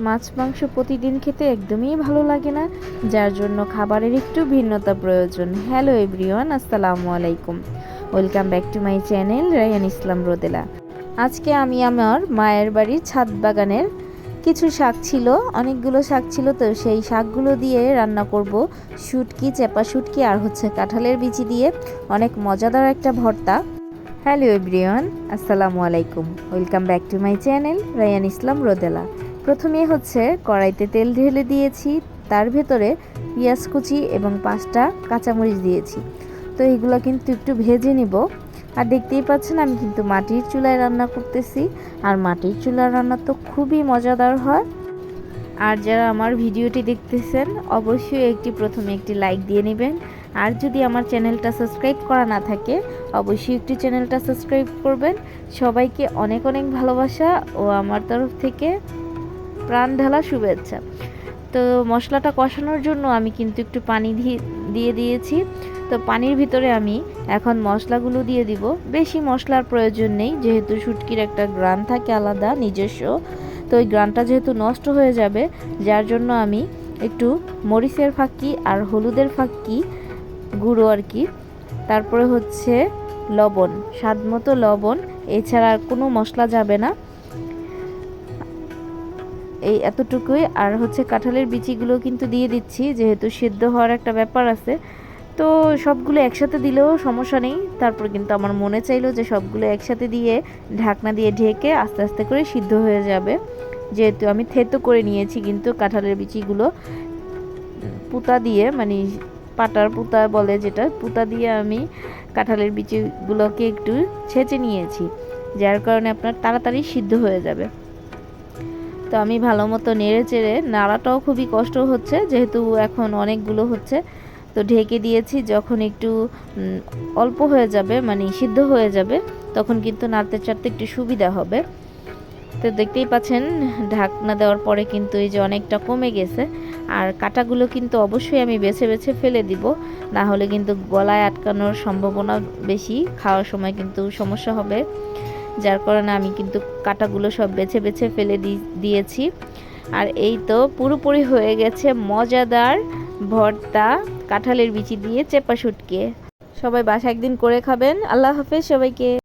মাছ মাংস প্রতিদিন খেতে একদমই ভালো লাগে না, যার জন্য খাবারের একটু ভিন্নতা প্রয়োজন। হ্যালো এভরিওয়ান, আসসালামু আলাইকুম। Welcome back to my channel Rayan Islam Rodela. আজকে আমি আমার মায়ের বাড়ির ছাদ বাগানের কিছু শাক ছিল, অনেকগুলো শাক ছিল, তো সেই শাকগুলো দিয়ে রান্না করব শুটকি, চেপা শুটকি আর কাঁঠালের বিচি দিয়ে অনেক মজাদার একটা ভর্তা। হ্যালো এভরিওয়ান, আসসালামু আলাইকুম। Welcome back to my channel Rayan Islam Rodela. প্রথমে কড়াইতে তেল ঢেলে দিয়েছি, তার ভেতরে পেঁয়াজ কুচি এবং 5টা কাঁচামরিচ দিয়েছি। তো এইগুলো কিন্তু একটু ভেজে নিব। আর দেখতেই পাচ্ছেন আমি কিন্তু মাটির চুলায় রান্না করতেছি, আর মাটির চুলার রান্না তো খুবই মজাদার হয়। আর যারা আমার ভিডিওটি দেখতেছেন অবশ্যই প্রথমে একটি লাইক দিয়ে নেবেন। আর যদি আমার চ্যানেলটা সাবস্ক্রাইব করা না থাকে অবশ্যই একটি চ্যানেলটা সাবস্ক্রাইব করবেন। সবাইকে অনেক অনেক ভালোবাসা ও আমার তরফ থেকে প্রাণ ঢালা শুভেচ্ছা। তো মশলাটা কষানোর জন্য আমি কিন্তু একটু পানি দিয়ে দিয়েছি। তো পানির ভিতরে আমি এখন মশলাগুলো দিয়ে দিব। বেশি মশলার প্রয়োজন নেই, যেহেতু শুটকির একটা গ্রান থাকে আলাদা নিজস্ব। তো ওই গ্রানটা যেহেতু নষ্ট হয়ে যাবে, যার জন্য আমি একটু মরিচের ফাঁকি আর হলুদের ফাঁকি গুঁড়ো আর কি, তারপরে লবণ, স্বাদ মতো লবণ, এছাড়া আর কোনো মশলা যাবে না, এই এতটুকুই। আর কাঁঠালের বিচিগুলো কিন্তু দিয়ে দিচ্ছি, যেহেতু সিদ্ধ হওয়ার একটা ব্যাপার আছে। তো সবগুলো একসাথে দিলেও সমস্যা নেই, তারপর কিন্তু আমার মনে চাইলো যে সবগুলো একসাথে দিয়ে ঢাকনা দিয়ে ঢেকে আস্তে আস্তে করে সিদ্ধ হয়ে যাবে। যেহেতু আমি থেতো করে নিয়েছি কিন্তু কাঁঠালের বিচিগুলো পুতা দিয়ে, মানে পাটার পুতা বলে যেটা, পুতা দিয়ে আমি কাঁঠালের বিচিগুলোকে একটু ছেঁচে নিয়েছি, যার কারণে আপনার তাড়াতাড়ি সিদ্ধ হয়ে যাবে। তো আমি ভালো মতো নেড়ে চেড়ে, নাড়াটাও খুবই কষ্ট হচ্ছে যেহেতু এখন অনেকগুলো তো ঢেকে দিয়েছি। যখন একটু অল্প হয়ে যাবে, মানে সিদ্ধ হয়ে যাবে, তখন কিন্তু নাড়তে চাড়তে একটু সুবিধা হবে। তো দেখতেই পাচ্ছেন ঢাকনা দেওয়ার পরে কিন্তু এই যে অনেকটা কমে গেছে। আর কাঁটাগুলো কিন্তু অবশ্যই আমি বেছে বেছে ফেলে দিব, না হলে কিন্তু গলায় আটকানোর সম্ভাবনা বেশি, খাওয়ার সময় কিন্তু সমস্যা হবে। যার কারণে আমি কিন্তু কাঁটাগুলো সব বেছে বেছে ফেলে দিয়েছি। আর এই তো পুরোপুরি হয়ে গেছে মজাদার ভর্তা কাঁঠালের বিচি দিয়ে চেপা শুটকি। সবাই বাসায় একদিন করে খাবেন। আল্লাহ হাফেজ সবাইকে।